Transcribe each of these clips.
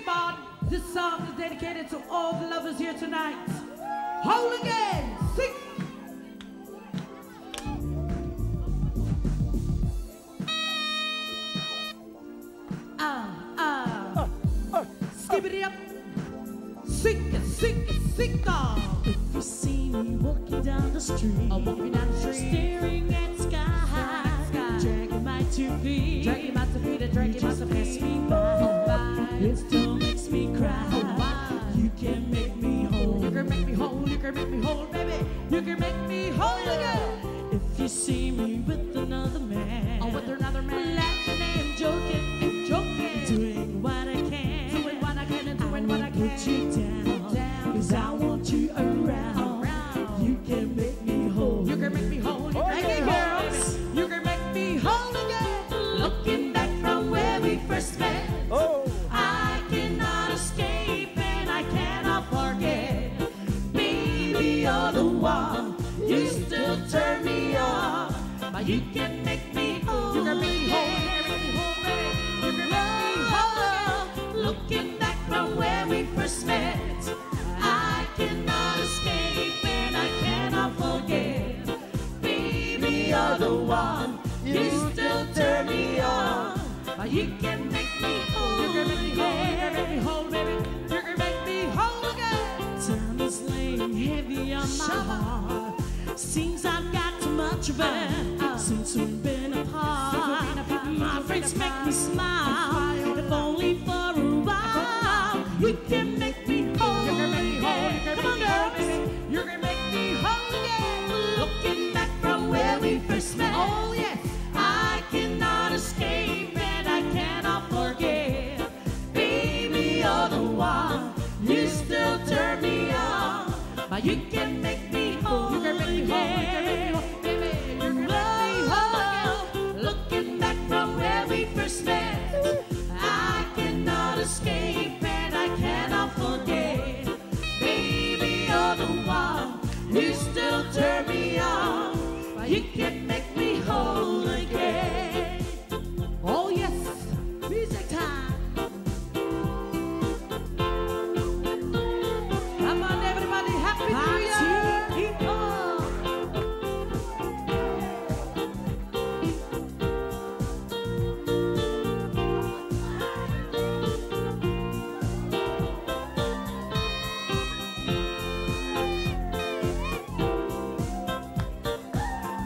Bond. This song is dedicated to all the lovers here tonight. Hold again, sing. Skip it up. Sing it, sing it, sing it. If you see me walking down the street, walking down the street, staring at the sky, dragging my 2 feet, dragging my 2 feet, and dragging my 2 pass feet. me by. It still makes me cry. You can make me whole. You can make me whole. You can make me whole, baby. You can make me whole again. If you see me with another man, or with another man, laughing and joking, doing what I can, doing what I can, and doing what I can. Put you down, 'cause I want you around. You can make me whole. You can make me whole. You can make me whole, baby. You can make me whole again. Looking back from where we first met, I cannot escape and I cannot forget. Baby, you're the one. You still turn me on, but you can make me whole. You can make me whole. You can make me whole, baby. You can make me whole again. Looking back from where we first met, I cannot escape and I cannot forget. Baby, you're the one. You still turn me on, but you can make me whole. You can make me whole. You can make me whole, baby. You can make me whole again. Time is laying heavy on my heart. Seems I've got too much of it since we've been apart. My friends make me smile, if only for a while. You can make me whole. You can make me whole. You can Come on, make me whole, girls. baby. You can make me whole again. Looking back from where we first met, Oh yes. I cannot escape and I cannot forget. Baby, you're the one. You still turn me on, but you can make me whole. You can make me whole. You can make me whole, baby. You can make me whole again. Looking back from where we first met, I cannot escape and I cannot forget. Baby, you're the one. You still turn me on, but you can make me whole again. Oh yes. Music time. Come on, everybody. Happy New Year. People.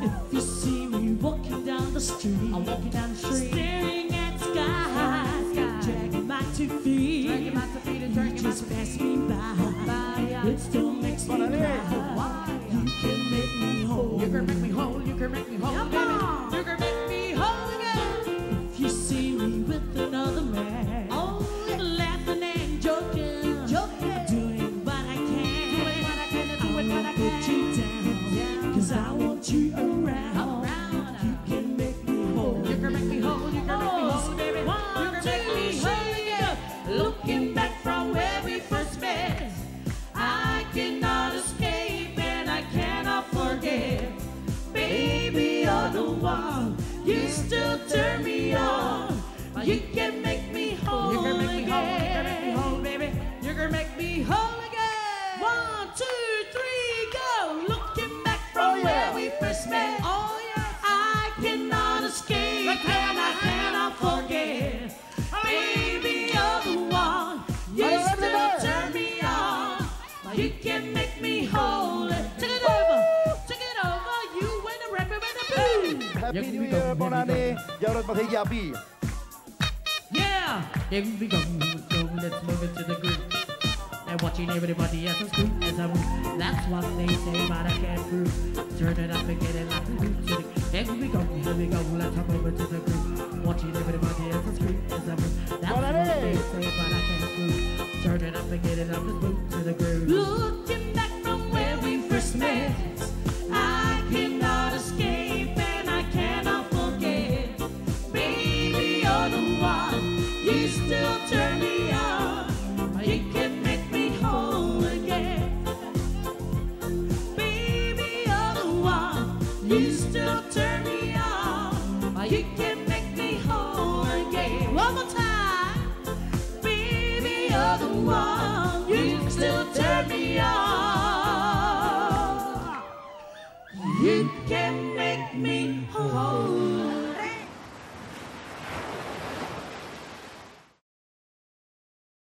If you see me walking down the street, I'm walking down the street, staring at the sky, dragging my 2 feet, dragging my 2 feet and dragging my 2 just pass me by. It still makes me cry. You can make me whole. You can make me whole. You can make me whole, Come baby. on. You can make me whole again. If you see me with another man, laughing and joking, doing what I can, Doing what I can and doing what I put can. you down, 'cause I want you around. You can make me whole. You can make me whole. You can make me whole, baby. You can make me whole again. Looking back from where we first met, I cannot escape and I cannot forget. Baby, you're the one. You still turn me on, but you can make me whole. You can make me whole. You can make me again. whole, baby. You can make me whole again. 1, 2, 3, go! Looking back from where we first met, Oh yes. I cannot escape and I cannot forget. Baby, you're the one. You still turn me on, but you can make me whole. Take it over, you win the record with the boo. Happy New Year, bon année. Jou dat mag ik Jaapie. Yeah. Here we go. Let's move it to the groove. And watching everybody else groove as I move. That's what they say, but I can't prove. Turn it up and get it like a groove to the. Here we go. Let's move it to the groove. Watching everybody else groove as I move. That's what they say, but I can't prove. Turn it up and get it up and move to the groove. Looking back from where we first met, I cannot escape and I cannot forget. Baby, you're the one. You still turn me on, but you can make me whole again. Baby, you're the one. You still turn me on, but you can make me whole again. One more time. Baby, you're the one. You still turn me on.